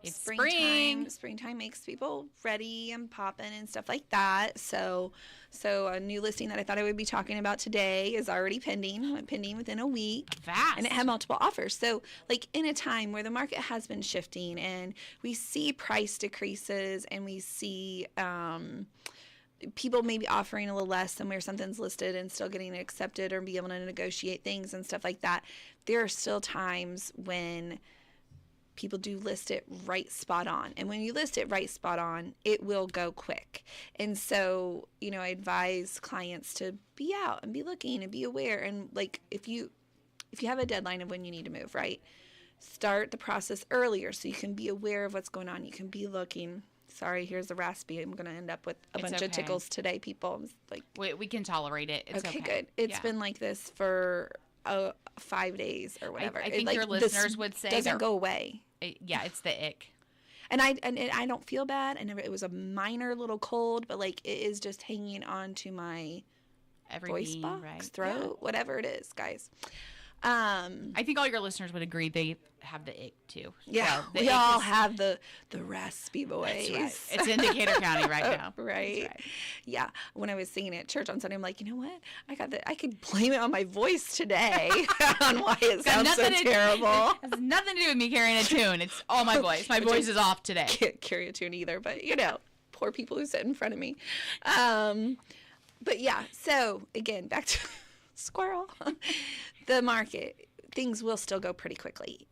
It's springtime makes people ready and popping and stuff like that. So a new listing that I thought I would be talking about today is already pending. Went pending within a week. Fast. And it had multiple offers. So like in a time where the market has been shifting and we see price decreases and we see people maybe offering a little less than where something's listed and still getting accepted or be able to negotiate things and stuff like that, there are still times when people do list it right spot on. And when you list it right spot on, it will go quick. And so, I advise clients to be out and be looking and be aware. And like, if you have a deadline of when you need to move, right? Start the process earlier so you can be aware of what's going on. You can be looking. Sorry, here's the raspy. I'm going to end up with a bunch of tickles today, people. Like, we can tolerate it. It's okay. Good. It's been like this for 5 days or whatever. I think your listeners would say doesn't go away. It's the ick. And I don't feel bad. It was a minor little cold, but like it is just hanging on to my voice box, throat, whatever it is, guys. I think all your listeners would agree they have the ick too. Yeah, so we all have the raspy voice. That's right. It's in Decatur County right now. Right. Yeah. When I was singing at church on Sunday, I'm like, you know what? I could blame it on my voice today on why it sounds so terrible. It has nothing to do with me carrying a tune. It's all my voice. My voice is off today. Can't carry a tune either, but poor people who sit in front of me. But yeah. So again, back to squirrel. The market, things will still go pretty quickly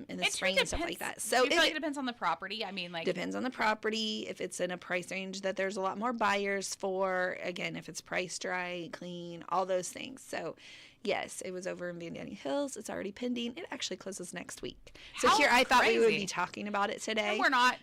in the spring and stuff like that. So I feel like it depends on the property. I mean, like depends on the property. If it's in a price range that there's a lot more buyers for, again, if it's priced right, clean, all those things. So yes, it was over in Vandy Hills. It's already pending. It actually closes next week. So How here, I thought we would crazy. be talking about it today. No, we're not.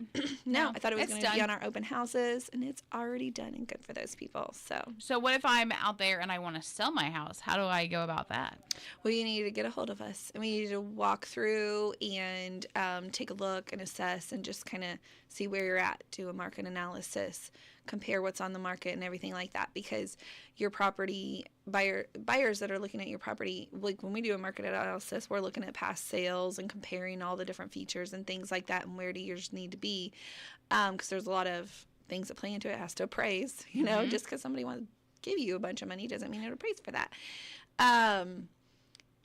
No, I thought it was it's going to done. be on our open houses, and it's already done and good for those people. So what if I'm out there and I want to sell my house? How do I go about that? Well, you need to get a hold of us, and we need to walk through and take a look and assess and just kind of see where you're at, do a market analysis, compare what's on the market and everything like that, because your property buyers that are looking at your property, like when we do a market analysis, we're looking at past sales and comparing all the different features and things like that and where do yours need to be, because there's a lot of things that play into it. It has to appraise, just because somebody wants to give you a bunch of money doesn't mean it appraise for that.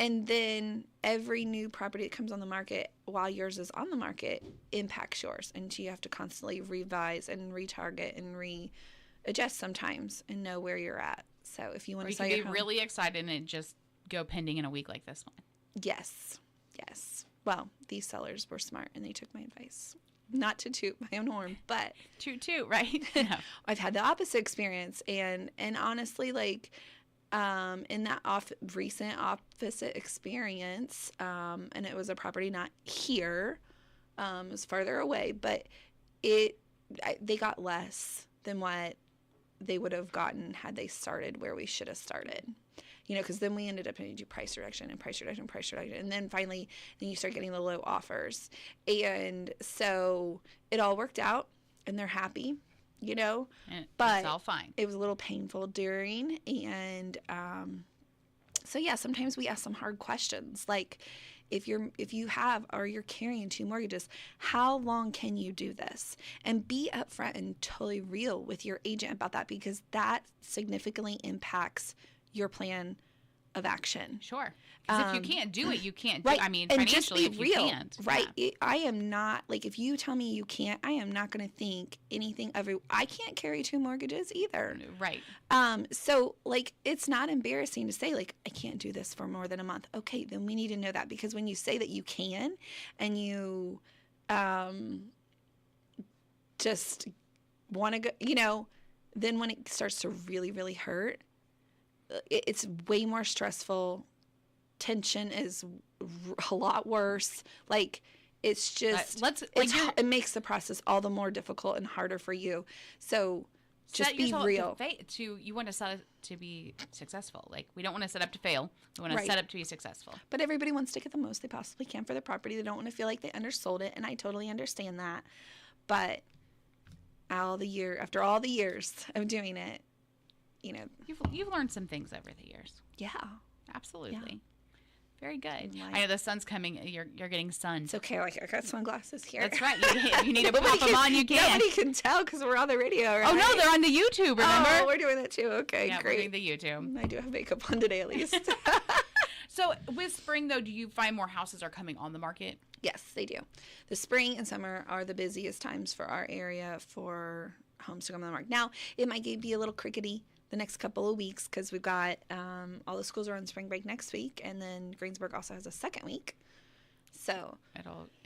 And then every new property that comes on the market while yours is on the market impacts yours. And so you have to constantly revise and retarget and readjust sometimes and know where you're at. So if you want to sell your home. You can be really excited and it just go pending in a week like this one. Yes. Well, these sellers were smart and they took my advice. Not to toot my own horn, but toot, right? I've had the opposite experience. And honestly, like, in that recent opposite experience, and it was a property not here, it was farther away, but they got less than what they would have gotten had they started where we should have started. Because then we ended up having to do price reduction, and then finally, you start getting the low offers, and so it all worked out, and they're happy. But it's all fine. It was a little painful during, and so yeah, sometimes we ask some hard questions, like if you have or you're carrying 2 mortgages, how long can you do this? And be upfront and totally real with your agent about that, because that significantly impacts your plan of action. Sure. Because if you can't do it, you can't do right. it. I mean, and financially, just be if real. you can't. Right. Yeah. I am not, like, if you tell me you can't, I am not going to think anything of it. I can't carry 2 mortgages either. Right. So, like, it's not embarrassing to say, like, I can't do this for more than a month. Okay, then we need to know that, because when you say that you can and you just want to go, then when it starts to really, really hurt, it's way more stressful. Tension is a lot worse. Like, it's just, it makes the process all the more difficult and harder for you. So just be real. You want to set up to be successful. Like, we don't want to set up to fail. We want to set up to be successful. But everybody wants to get the most they possibly can for their property. They don't want to feel like they undersold it. And I totally understand that. But after all the years of doing it, you've learned some things over the years. Yeah. Absolutely. Very good. I know the sun's coming. You're getting sun. It's okay. I got sunglasses here. That's right. If you need to pop them on, you can. Nobody can tell because we're on the radio, right? Oh, no, they're on the YouTube, remember? Oh, we're doing that too. Okay, yeah, great. We're doing the YouTube. I do have makeup on today at least. So with spring, though, do you find more houses are coming on the market? Yes, they do. The spring and summer are the busiest times for our area for homes to come on the market. Now, it might be a little crickety the next couple of weeks because we've got all the schools are on spring break next week, and then Greensburg also has a second week. So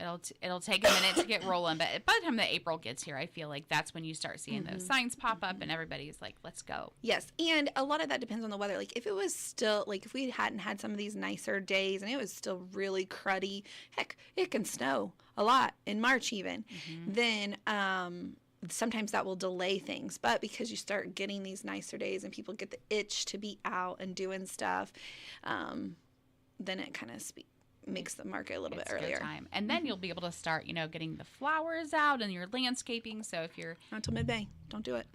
it'll take a minute to get rolling, but by the time that April gets here, I feel like that's when you start seeing those signs pop up, and everybody's like, "Let's go." Yes, and a lot of that depends on the weather. Like if it was still if we hadn't had some of these nicer days and it was still really cruddy, heck, it can snow a lot in March even. Then sometimes that will delay things, but because you start getting these nicer days and people get the itch to be out and doing stuff, then it kind of makes the market a little bit earlier. Good time. And then you'll be able to start, getting the flowers out and your landscaping. So if you're not until mid-May, don't do it.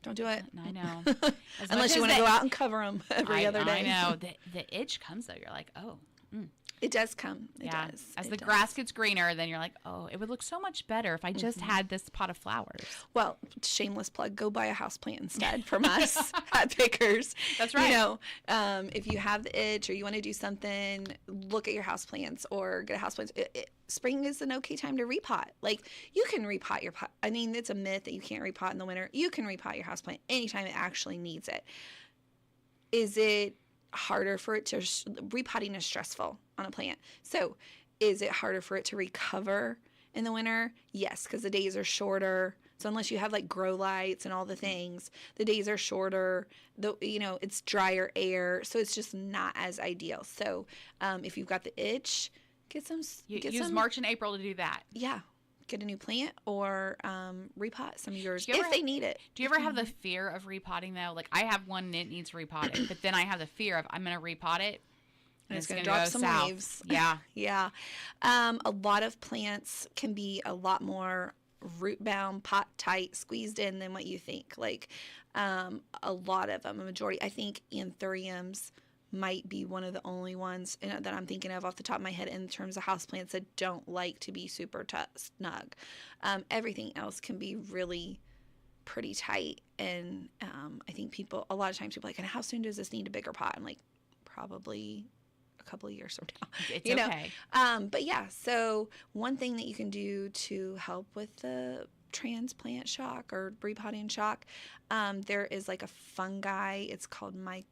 Don't do it. I know. Unless you want to go out and cover them every other day. I know. The itch comes though. You're like, oh. It does come. It does. As the grass gets greener, then you're like, oh, it would look so much better if I just had this pot of flowers. Well, shameless plug, go buy a houseplant instead from us at Pickers. That's right. If you have the itch or you want to do something, look at your houseplants or get a houseplant. Spring is an okay time to repot. Like, you can repot your pot. I mean, it's a myth that you can't repot in the winter. You can repot your houseplant anytime it actually needs it. Is it harder for it to repotting is stressful on a plant, so is it harder for it to recover in the winter? Yes, because the days are shorter. So unless you have like grow lights and all the things, the days are shorter. It's drier air, so it's just not as ideal. So if you've got the itch, use March and April to do that. Yeah. Get a new plant or repot some of yours if they need it. Do you ever have the fear of repotting though? Like I have one that needs repotted, but then I have the fear of I'm going to repot it and it's going to drop some leaves. Yeah. Yeah. A lot of plants can be a lot more root bound, pot tight, squeezed in than what you think. Like a lot of them, a majority. I think anthuriums might be one of the only ones that I'm thinking of off the top of my head in terms of houseplants that don't like to be super snug. Everything else can be really pretty tight. And I think a lot of times people are like, and how soon does this need a bigger pot? I'm like, probably a couple of years from now. It's okay. But yeah, so one thing that you can do to help with the transplant shock or repotting shock, there is like a fungi. It's called I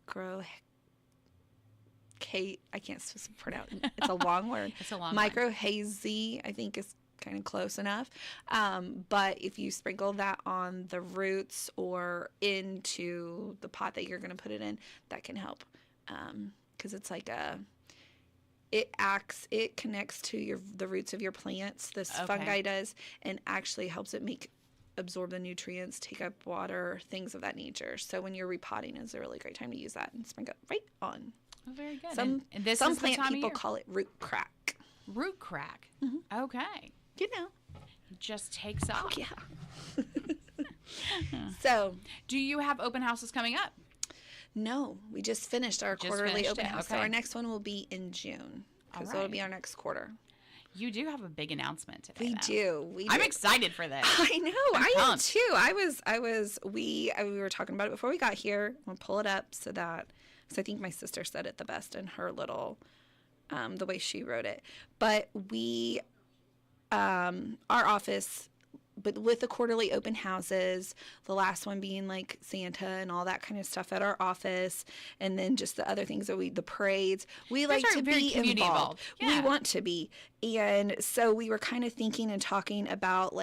can't pronounce it. It's a long word. It's a long Microhazy, I think is kind of close enough. But if you sprinkle that on the roots or into the pot that you're going to put it in, that can help. Because it's like it connects to the roots of your plants. This fungi does, and actually helps it absorb the nutrients, take up water, things of that nature. So when you're repotting, it's a really great time to use that and sprinkle it right on. Oh, very good. Some plant people call it root crack. Root crack. Mm-hmm. Okay. It just takes off. Oh, yeah. So, do you have open houses coming up? No, we just finished our quarterly open house. Okay. So our next one will be in June because it'll be our next quarter. You do have a big announcement today. We do. I'm excited for this. I know. I am too. We were talking about it before we got here. I'll pull it up so I think my sister said it the best in her little, the way she wrote it. But our office, but with the quarterly open houses, the last one being like Santa and all that kind of stuff at our office, and then just the other things the parades. We like to be involved. Yeah. We want to be. And so we were kind of thinking and talking about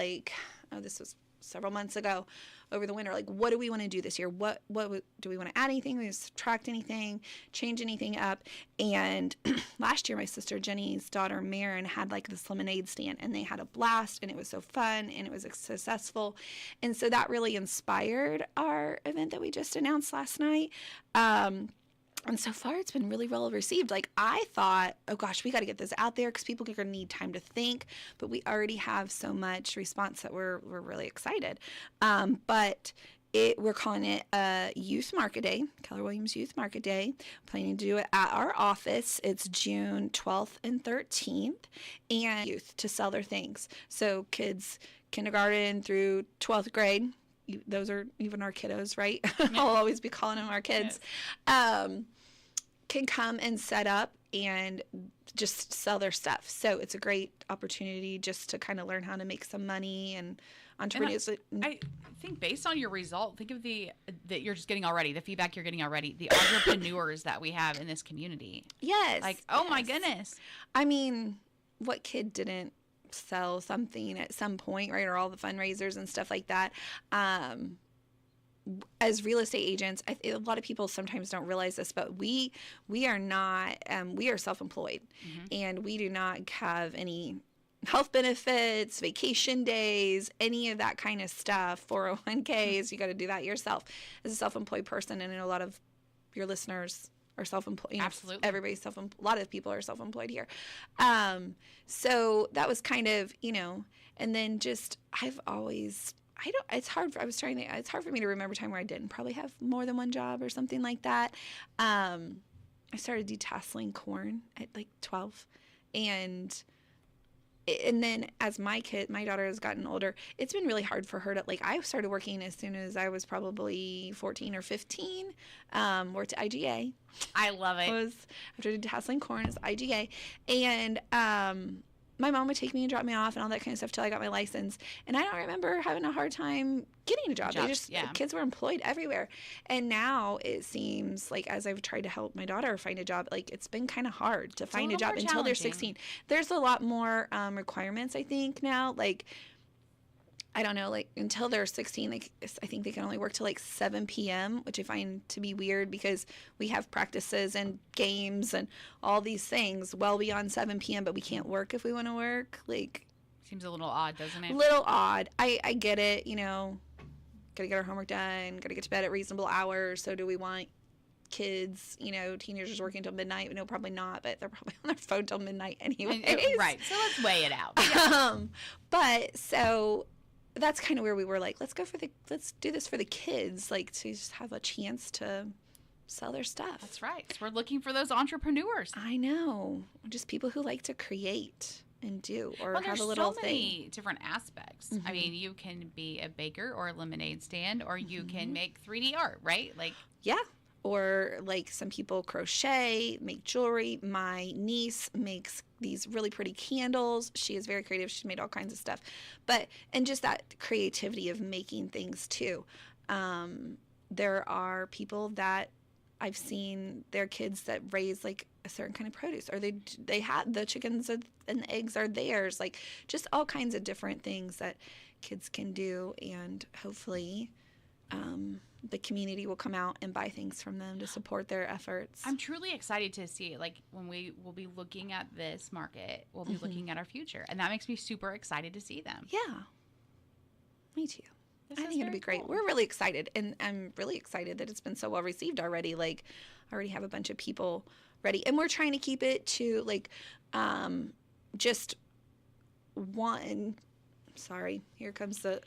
this was several months ago, over the winter, what do we want to do this year? What do we want to add anything? We subtract anything, change anything up? And last year, my sister Jenny's daughter Marin had this lemonade stand, and they had a blast, and it was so fun, and it was successful, and so that really inspired our event that we just announced last night. And so far, it's been really well received. I thought, oh gosh, we got to get this out there because people are going to need time to think. But we already have so much response that we're really excited. But we're calling it Youth Market Day, Keller Williams Youth Market Day. Planning to do it at our office. It's June 12th and 13th, and youth to sell their things. So kids, kindergarten through 12th grade. Those are even our kiddos, right? I'll always be calling them our kids. Yes. Can come and set up and just sell their stuff. So it's a great opportunity just to kind of learn how to make some money and entrepreneurs. I think based on your result, think of that you're just getting already, the feedback you're getting already, the entrepreneurs that we have in this community. Yes. Like, oh my goodness. I mean, what kid didn't sell something at some point, right? Or all the fundraisers and stuff like that. As real estate agents, a lot of people sometimes don't realize this, but we are not, we are self-employed, and we do not have any health benefits, vacation days, any of that kind of stuff, 401ks. You got to do that yourself as a self-employed person. And I know a lot of your listeners are self-employed. Absolutely. Everybody's self-employed. A lot of people are self-employed here. So that was kind of, and then just, it's hard for me to remember a time where I didn't probably have more than one job or something like that. I started detasseling corn at like 12, and then as my daughter has gotten older, it's been really hard for her to, like, I started working as soon as I was probably 14 or 15, worked at IGA. I love it. After detasseling corn, it's IGA. And, my mom would take me and drop me off and all that kind of stuff till I got my license. And I don't remember having a hard time getting a job. Kids were employed everywhere. And now it seems like, as I've tried to help my daughter find a job, like, it's been kind of hard to find a job until they're 16. There's a lot more requirements, I think, now. Like, I don't know, like, until they're 16, like, I think they can only work till like 7 p.m., which I find to be weird because we have practices and games and all these things well beyond 7 p.m., but we can't work if we want to work. Like, seems a little odd, doesn't it? A little odd. I get it, gotta get our homework done, gotta get to bed at reasonable hours. So do we want kids, teenagers working till midnight? No, probably not, but they're probably on their phone till midnight anyway. Right. So let's weigh it out. Yeah. But so that's kind of where we were, like, let's do this for the kids, like, to just have a chance to sell their stuff. That's right. So we're looking for those entrepreneurs. I know. Just people who like to create and do, or have a little thing. There's so many different aspects. I mean, you can be a baker or a lemonade stand, or you can make 3D art, right? Like, yeah. Or, like, some people crochet, make jewelry. My niece makes these really pretty candles. She is very creative. She's made all kinds of stuff. And just that creativity of making things, too. There are people that I've seen, their kids that raise, like, a certain kind of produce. Or they have the chickens and the eggs are theirs. Like, just all kinds of different things that kids can do. And hopefully the community will come out and buy things from them to support their efforts. I'm truly excited to see, like, when we will be looking at this market, we'll be looking at our future. And that makes me super excited to see them. Yeah. Me too. I think it'll be great. Cool. We're really excited. And I'm really excited that it's been so well received already. Like, I already have a bunch of people ready. And we're trying to keep it to, like, just one. Sorry, here comes the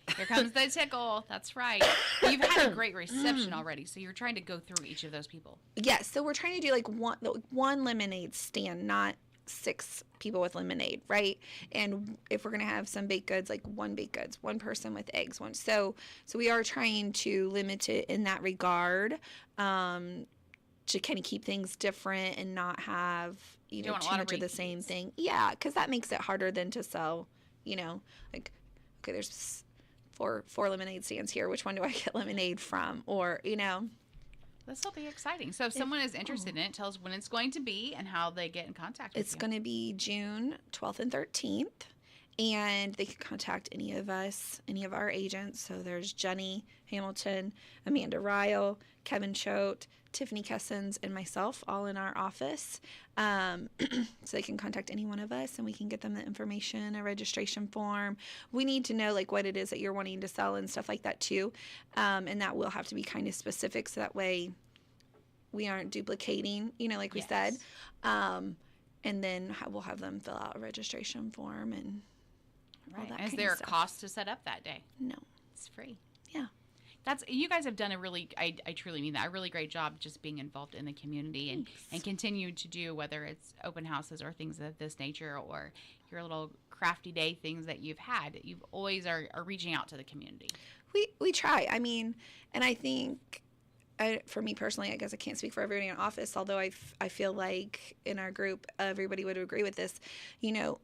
tickle. That's right. You've had a great reception already, so you're trying to go through each of those people. Yes, so we're trying to do, like, one lemonade stand, not 6 people with lemonade, right? And if we're gonna have some baked goods, like one baked goods, one person with eggs, one. So we are trying to limit it in that regard, to kind of keep things different and not have too much of the same thing. Yeah, because that makes it harder than to sell. Like, okay, there's four lemonade stands here. Which one do I get lemonade from? Or, This will be exciting. So if someone is interested in it, tell us when it's going to be and how they get in contact with you. It's going to be June 12th and 13th. And they can contact any of us, any of our agents. So there's Jenny Hamilton, Amanda Ryle, Kevin Choate, Tiffany Kessens, and myself, all in our office. So they can contact any one of us, and we can get them the information, a registration form. We need to know, like, what it is that you're wanting to sell and stuff like that, too. And that will have to be kind of specific, so that way we aren't duplicating, like we said. And then we'll have them fill out a registration form and all that kind of stuff. Is there a cost to set up that day? No. It's free. Yeah. You guys have done a really, I truly mean that, a really great job just being involved in the community and continue to do, whether it's open houses or things of this nature or your little crafty day things that you've had. You've always are reaching out to the community. We try. I mean, and I think for me personally, I guess I can't speak for everybody in office, although I feel like in our group, everybody would agree with this. You know,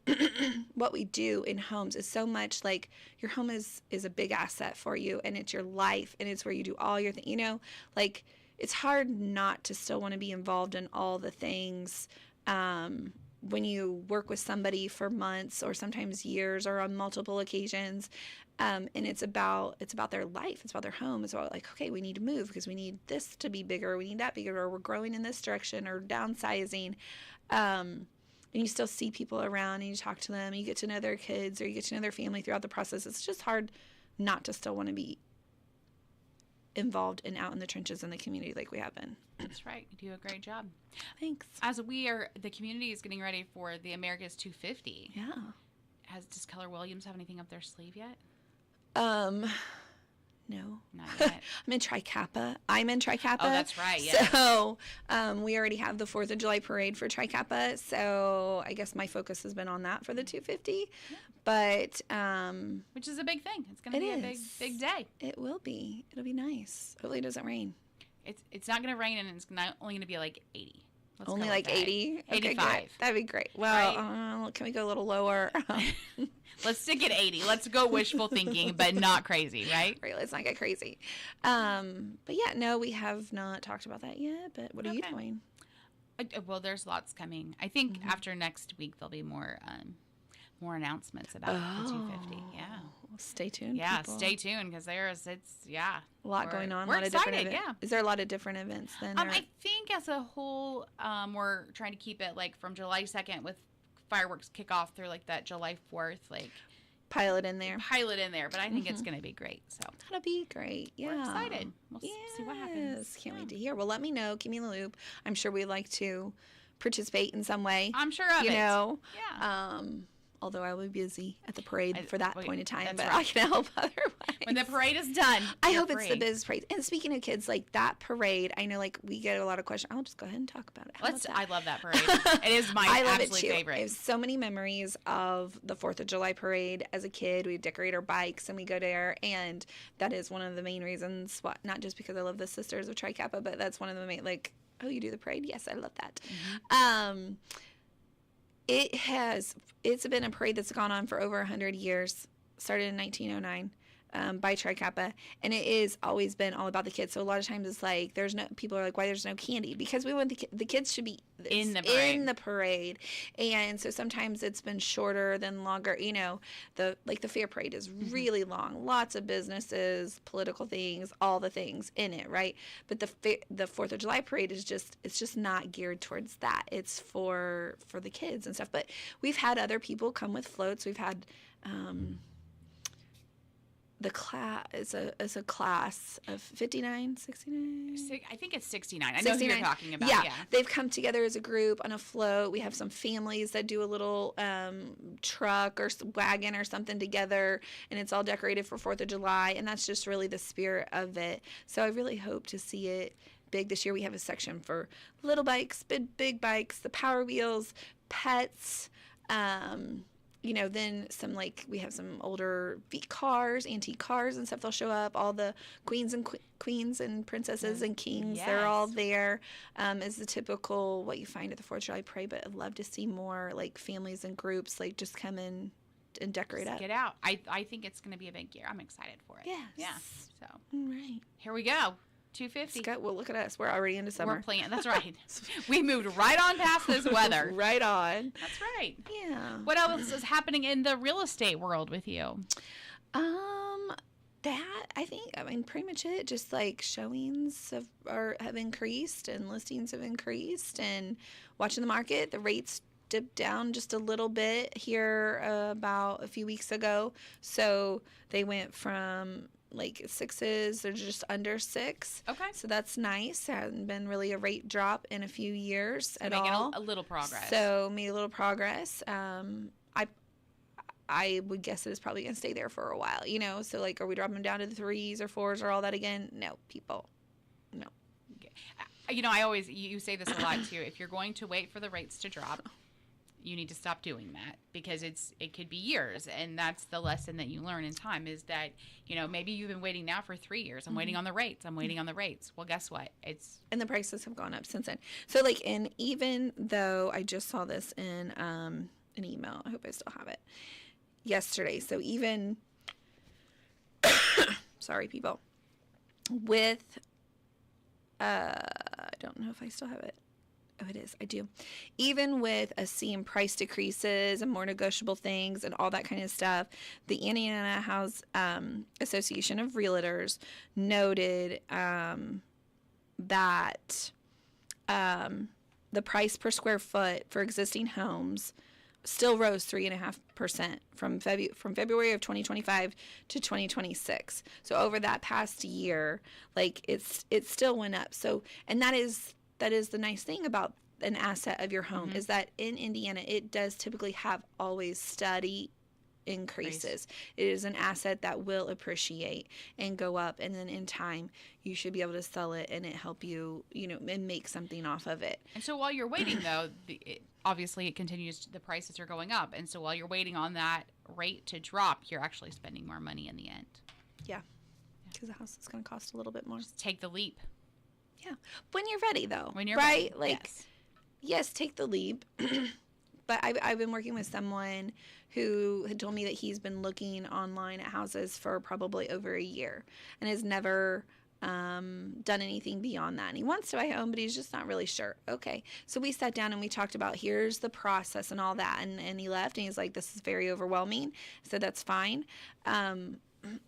what we do in homes is so much like your home is a big asset for you, and it's your life, and it's where you do all your things. You know, like it's hard not to still want to be involved in all the things. When you work with somebody for months or sometimes years or on multiple occasions, and it's about their life, it's about their home, it's about like, okay, we need to move because we need this to be bigger, we need that bigger, or we're growing in this direction or downsizing, and you still see people around and you talk to them and you get to know their kids or you get to know their family throughout the process. It's just hard not to still want to be involved and out in the trenches in the community like we have been. That's right. You do a great job. Thanks. As the community is getting ready for the America's 250. Yeah. Does Keller Williams have anything up their sleeve yet? No. Not yet. I'm in Tri-Kappa. Oh, that's right. Yeah. So, we already have the 4th of July parade for Tri-Kappa. So I guess my focus has been on that for the 250. Yeah. But, which is a big thing. It's going to be a big day. It will be. It'll be nice. Hopefully it doesn't rain. It's not going to rain, and it's only going to be like 80. Only like 80? 85. Okay, that'd be great. Well, right? Can we go a little lower? Let's stick at 80. Let's go wishful thinking, but not crazy, right? Right, let's not get crazy. But yeah, no, we have not talked about that yet, but what are you doing? Well, there's lots coming. I think after next week, there'll be more announcements about the 250. Yeah. Well, stay tuned. Yeah, people. Stay tuned because a lot going on. We're a lot excited. Of different events. Is there a lot of different events then? I think as a whole, we're trying to keep it like from July 2nd with fireworks kickoff through like that July 4th, like pilot in there. But I think it's going to be great. So that'll be great. Yeah, we're excited. We'll see what happens. Can't wait to hear. Well, let me know. Keep me in the loop. I'm sure we'd like to participate in some way. I'm sure of it. You know. Yeah. Although I will be busy at the parade for that point in time, but right. I can help otherwise. When the parade is done, I hope it's the biz parade. And speaking of kids, like that parade, I know like we get a lot of questions. I'll just go ahead and talk about it. I love that parade. It is my absolute favorite. I have so many memories of the 4th of July parade as a kid. We decorate our bikes and we go there, and that is one of the main reasons why, not just because I love the Sisters of Tri-Kappa, but that's one of the main, like, oh, you do the parade? Yes, I love that. Mm-hmm. It's been a parade that's gone on for over 100 years, started in 1909 by Tri-Kappa, and it is always been all about the kids. So a lot of times it's like people are like, why there's no candy? Because we want the kids should be in the parade. And so sometimes it's been shorter than longer. You know, the fair parade is really long, lots of businesses, political things, all the things in it, right? But the 4th of July parade is just not geared towards that. It's for the kids and stuff. But we've had other people come with floats. We've had the class is a class of 59, 69. I think it's 69. I know who you're talking about. Yeah, they've come together as a group on a float. We have some families that do a little truck or wagon or something together, and it's all decorated for 4th of July, and that's just really the spirit of it. So I really hope to see it big this year. We have a section for little bikes, big bikes, the Power Wheels, pets, you know, then we have some older cars, antique cars and stuff. They'll show up. All the queens and princesses and kings, they're all there as the typical what you find at the 4th of July parade. But I'd love to see more like families and groups like just come in and decorate up. Get out. I think it's going to be a big year. I'm excited for it. Yes. Yeah. So right. Here we go. 250. Well, look at us. We're already into summer. We're playing. That's right. We moved right on past this weather. Right on. That's right. Yeah. What else is happening in the real estate world with you? I mean, pretty much it. Just like showings have increased and listings have increased, and watching the market. The rates dipped down just a little bit here about a few weeks ago. So they went from like 6s, they're just under 6. Okay. So that's nice. There hasn't been really a rate drop in a few years at all. Making a little progress. So made a little progress. I would guess that it's probably going to stay there for a while, you know? So, like, are we dropping down to the 3s or 4s or all that again? No, people. No. You know, I always, you say this a lot too. If you're going to wait for the rates to drop, you need to stop doing that, because it could be years. And that's the lesson that you learn in time, is that, you know, maybe you've been waiting now for 3 years. I'm waiting on the rates. I'm waiting on the rates. Well, guess what? And the prices have gone up since then. So, like, and even though I just saw this in an email, I hope I still have it, yesterday. So even, sorry, people, with, I don't know if I still have it. Oh, it is. I do. Even with us seeing price decreases and more negotiable things and all that kind of stuff, the Indiana House Association of Realtors noted that the price per square foot for existing homes still rose 3.5% from February of 2025 to 2026. So over that past year, like, it still went up. So, and that is the nice thing about an asset of your home, is that in Indiana, it does typically have always steady increases. It is an asset that will appreciate and go up, and then in time you should be able to sell it and it help you, you know, and make something off of it. And so while you're waiting, though, obviously it continues, the prices are going up, and so while you're waiting on that rate to drop, you're actually spending more money in the end. Yeah, because the house is going to cost a little bit more. Just take the leap. Yeah, when you're ready, though. When you're right, ready. like, yes, take the leap. But I've been working with someone who had told me that he's been looking online at houses for probably over a year and has never done anything beyond that. And he wants to buy a home, but he's just not really sure. Okay, so we sat down and we talked about, here's the process and all that. And he left and he's like, this is very overwhelming. I said, that's fine.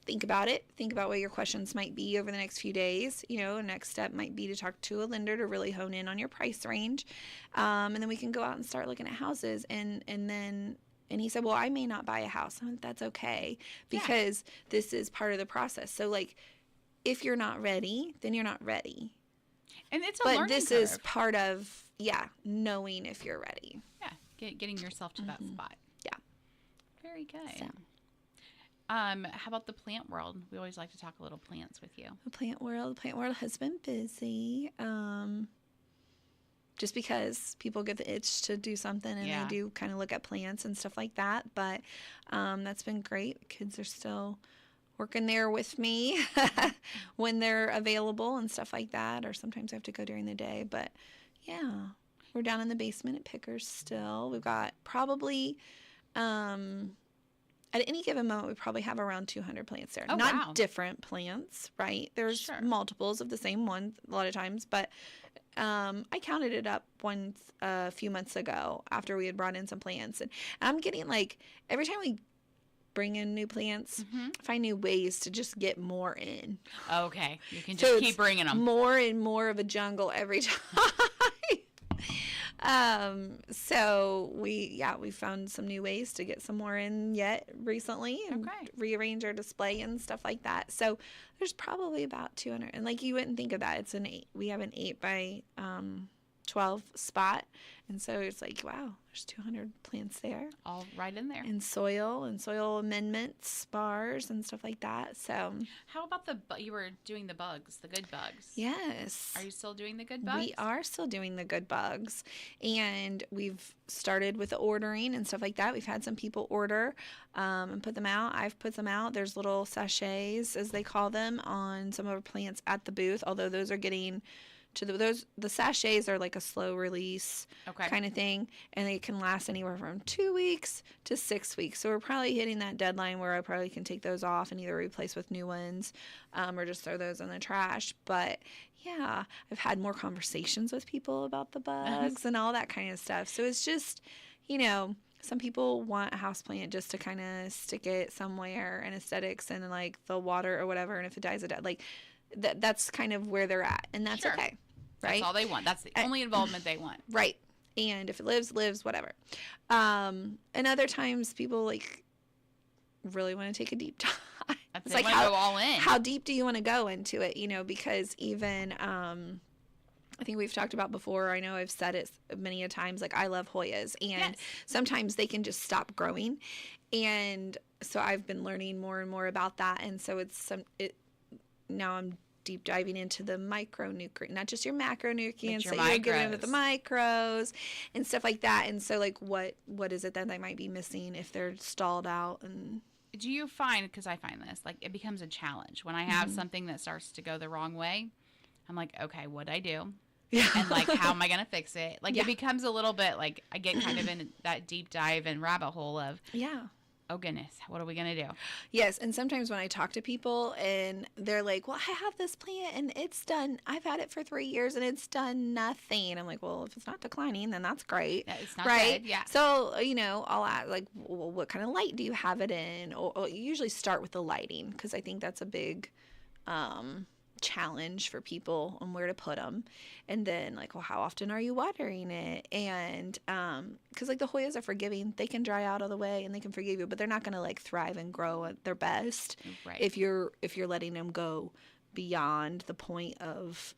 Think about it. Think about what your questions might be over the next few days. You know, next step might be to talk to a lender to really hone in on your price range. And then we can go out and start looking at houses. And he said, well, I may not buy a house. I'm like, that's okay, because this is part of the process. So, like, if you're not ready, then you're not ready. And it's a learning curve. But this is part of, knowing if you're ready. Yeah, getting yourself to that spot. Yeah. Very good. So. How about the plant world? We always like to talk a little plants with you. The plant world has been busy. Just because people get the itch to do something, and they do kind of look at plants and stuff like that. But that's been great. The kids are still working there with me when they're available and stuff like that. Or sometimes I have to go during the day. But yeah, we're down in the basement at Pickers still. We've got probably... at any given moment, we probably have around 200 plants there. Not different plants, right? There's multiples of the same one a lot of times, but I counted it up once a few months ago after we had brought in some plants. And I'm getting, like, every time we bring in new plants, find new ways to just get more in. Okay. You can just keep bringing them. More and more of a jungle every time. So we found some new ways to get some more in yet recently, and rearrange our display and stuff like that. So there's probably about 200, and like, you wouldn't think of that. We have an 8 by 12 spot. And so it's like, wow, there's 200 plants there. All right in there. And soil amendments, bars and stuff like that. So how about you were doing the bugs, the good bugs? Yes. Are you still doing the good bugs? We are still doing the good bugs. And we've started with the ordering and stuff like that. We've had some people order and put them out. I've put them out. There's little sachets, as they call them, on some of our plants at the booth, although those are getting... the sachets are like a slow release kind of thing, and they can last anywhere from 2 weeks to 6 weeks. So we're probably hitting that deadline where I probably can take those off and either replace with new ones, or just throw those in the trash. But yeah, I've had more conversations with people about the bugs and all that kind of stuff. So it's just, some people want a houseplant just to kind of stick it somewhere and aesthetics and like the water or whatever, and if it dies, it dies. Like that's kind of where they're at, and that's okay. Right? That's all they want. That's the only involvement they want. Right. And if it lives, whatever. And other times people like really want to take a deep dive. It's like, go all in. How deep do you want to go into it? Because even I think we've talked about before. I know I've said it many a times. Like, I love Hoyas, and Yes. sometimes they can just stop growing. And so I've been learning more and more about that. And so now I'm deep diving into the micronutrient, not just your macronutrients, your that you're giving them, micros. but the micros and stuff like that. And so, like, what is it that they might be missing if they're stalled out? And Do you find, because I find this, like, it becomes a challenge when I have something that starts to go the wrong way? I'm like, okay, what'd I do? yeah, And, like, how am I going to fix it? Like, Yeah. it becomes a little bit, like, I get kind of in that deep dive and rabbit hole of, yeah. oh, goodness, what are we going to do? Yes, and sometimes when I talk to people and they're like, well, I have this plant and I've had it for 3 years and it's done nothing. I'm like, well, if it's not declining, then that's great. Yeah, it's not right? good, yeah. So, I'll ask, like, well, what kind of light do you have it in? Or you usually start with the lighting, because I think that's a big challenge for people on where to put them. And then, like, well, how often are you watering it? And because, like, the Hoyas are forgiving, they can dry out all the way and they can forgive you, but they're not going to, like, thrive and grow at their best Right. if you're letting them go beyond the point of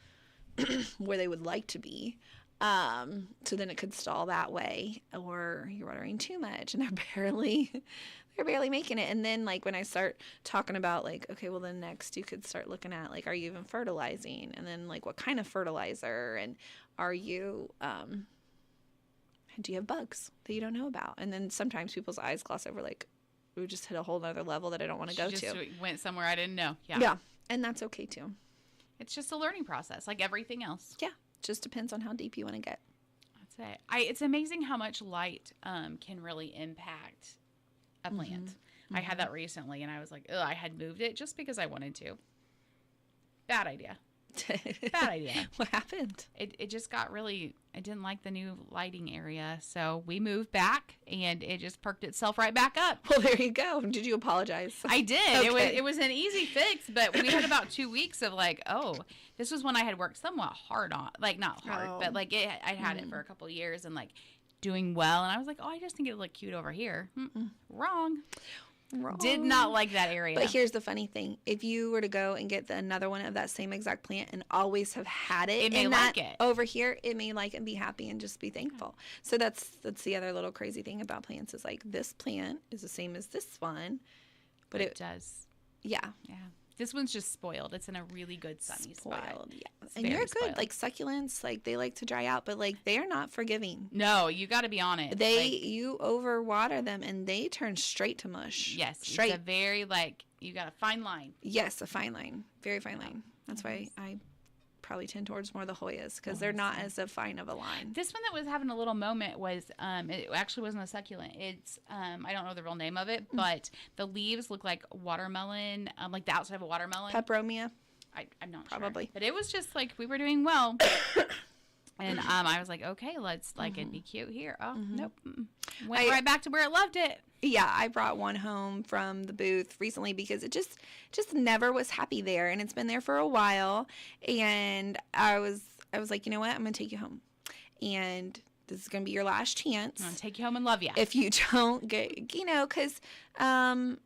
where they would like to be. So then it could stall that way, or you're watering too much and they're barely making it. And then, like, when I start talking about, like, okay, well, then next you could start looking at, like, are you even fertilizing? And then, like, what kind of fertilizer? And are you, do you have bugs that you don't know about? And then sometimes people's eyes gloss over, like, we just hit a whole nother level that I don't want to go Just to. went somewhere I didn't know. Yeah. Yeah. And that's okay too. It's just a learning process, like everything else. Yeah. Just depends on how deep you want to get. That's it. It's amazing how much light can really impact a plant. I had that recently, and I was like, ugh, I had moved it just because I wanted to. Bad idea. Bad idea. What happened? It just got really, I didn't like the new lighting area, so we moved back, and it just perked itself right back up. Well, there you go. Did you apologize? I did. Okay. It was an easy fix, but we had about 2 weeks of, like, oh, this was when I had worked somewhat hard on, like, not hard, but, like, I'd had it for a couple of years and, like, doing well, and I was like, oh, I just think it would look cute over here. Wrong. Did not like that area. But here's the funny thing. If you were to go and get another one of that same exact plant and always have had it, It may in like that it. over here, it may like it and be happy and just be thankful. So that's the other little crazy thing about plants is, like, this plant is the same as this one, but it does. yeah. Yeah. This one's just spoiled. It's in a really good sunny spot. Spoiled, yeah. It's And very you're good. spoiled. Like, succulents, like, they like to dry out, but, like, they are not forgiving. No, you got to be on it. You overwater them and they turn straight to mush. Yes, straight. it's a very, like, you got a fine line. Yes, a fine line, very fine line. That's why I probably tend towards more the Hoyas, because they're not as a fine of a line. This one that was having a little moment was, it actually wasn't a succulent. It's, I don't know the real name of it, but the leaves look like watermelon, like the outside of a watermelon. Peperomia. I'm not Probably. sure. But it was just like, we were doing well. And I was like, okay, let's, like, it'd be cute here. Oh, nope. Went right back to where it loved it. Yeah, I brought one home from the booth recently because it just never was happy there, and it's been there for a while. And I was like, you know what? I'm gonna take you home, and this is gonna be your last chance. I'm going to take you home and love you. If you don't get, because I'll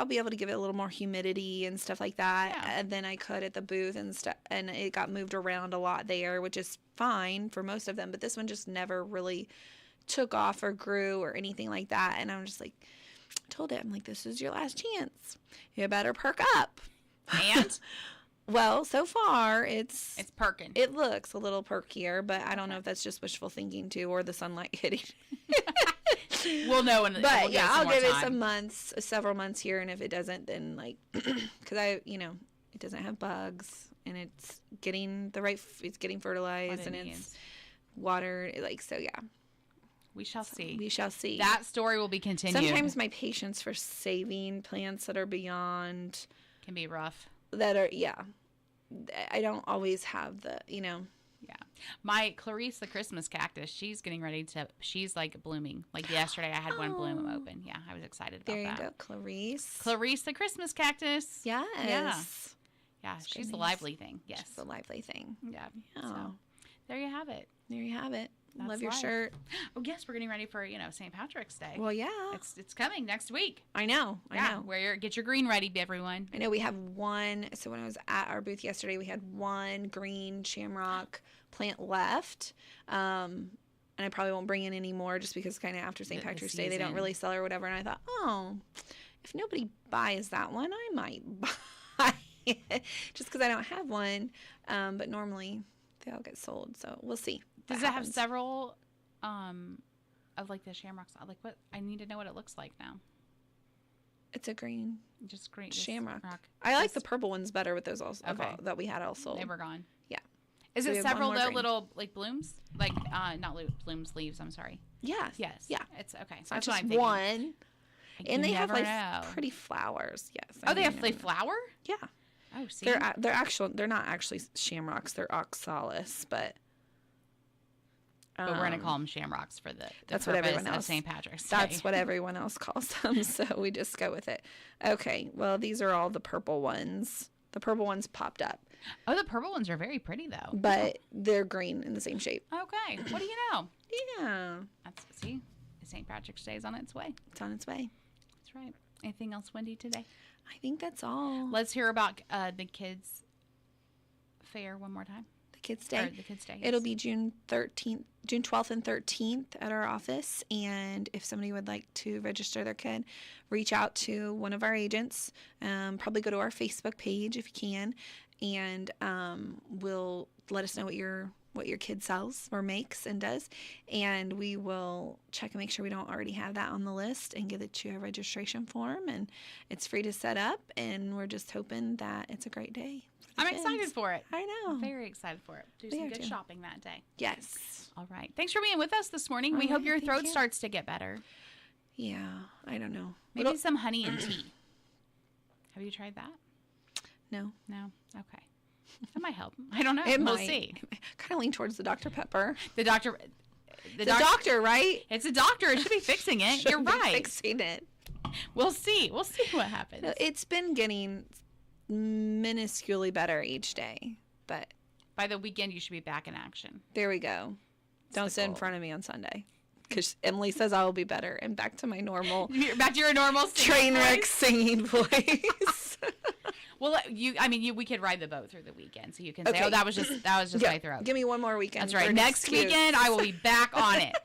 be able to give it a little more humidity and stuff like that than I could at the booth and stuff. And it got moved around a lot there, which is fine for most of them. But this one just never really took off or grew or anything like that. And I'm just like, told it, I'm like, this is your last chance. You better perk up. And? Well, so far It's perking. it looks a little perkier, but I don't know if that's just wishful thinking too, or the sunlight hitting. We'll know. But we'll yeah, I'll give it time. some months, several months here, and if it doesn't, then, like, because it doesn't have bugs, and it's getting it's getting fertilized, and it's watered, like, so yeah. We shall see. We shall see. That story will be continued. Sometimes my patience for saving plants that are beyond, can be rough. I don't always have the, Yeah. My Clarice, the Christmas cactus, she's getting ready she's, like, blooming. Like, yesterday I had one bloom open. Yeah, I was excited about that. There you go, Clarice. Clarice, the Christmas cactus. Yes. Yeah, she's a goodness. lively thing. Yes. She's a lively thing. Yeah. Oh. So, there you have it. There you have it. Love your life. shirt. Oh yes, we're getting ready for St. Patrick's Day. Well, yeah. It's coming next week. I know. Get your green ready, everyone. I know we have one. So when I was at our booth yesterday, we had one green shamrock plant left. And I probably won't bring in any more just because kind of after St. Patrick's Day, they don't really sell or whatever. And I thought, if nobody buys that one, I might buy it just because I don't have one. But normally they all get sold. So we'll see. Does it have several of like the shamrocks? Like what? I need to know what it looks like now. It's a green. Just green Shamrock. I like the purple ones better with those also that we had all sold. They were gone. Yeah. Is it several little like blooms? Like not blooms, leaves. I'm sorry. Yes. Yes. Yeah. It's okay. It's not just one. And they have like pretty flowers. Yes. Oh, they have flower? Yeah. Oh, see. They're not actually shamrocks. They're oxalis, but we're gonna call them shamrocks for the that's what everyone else. St. Patrick's Day. That's what everyone else calls them. So we just go with it. Okay. Well, these are all the purple ones. The purple ones popped up. Oh, the purple ones are very pretty though. But they're green in the same shape. Okay. What do you know? Yeah. See, St. Patrick's Day is on its way. It's on its way. That's right. Anything else, Wendy, today? I think that's all. Let's hear about the kids' fair one more time. The Kids' Day. The Kids' Day. It'll be June 12th and 13th at our office. And if somebody would like to register their kid, reach out to one of our agents. Probably go to our Facebook page if you can, and we'll let us know what your kid sells or makes and does, and we will check and make sure we don't already have that on the list and give it you a registration form, and it's free to set up, and we're just hoping that it's a great day. I'm excited for it. I know. I'm very excited for it. Do some good shopping that day. Yes. All right. Thanks for being with us this morning. We hope your throat starts to get better. Yeah. I don't know. Maybe some honey and tea. Have you tried that? No. No? Okay. That might help. I don't know. We'll see. Kind of lean towards the Dr. Pepper. The doctor, right? It's a doctor. It should be fixing it. You're right. Fixing it. We'll see. We'll see what happens. It's been getting minusculely better each day, but by the weekend you should be back in action. There we go. Don't sit in front of me on Sunday, because Emily says I will be better and back to my normal. Back to your normal train wreck singing voice. Well, we could ride the boat through the weekend, so you can say, "Oh, that was just my throat." Give me one more weekend. That's right. Next weekend, I will be back on it.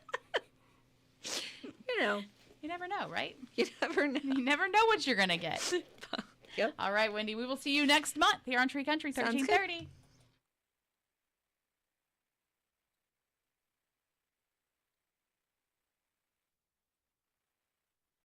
You never know, right? You never know. You never know what you're gonna get. Yep. All right, Wendy. We will see you next month here on Tree Country 1330.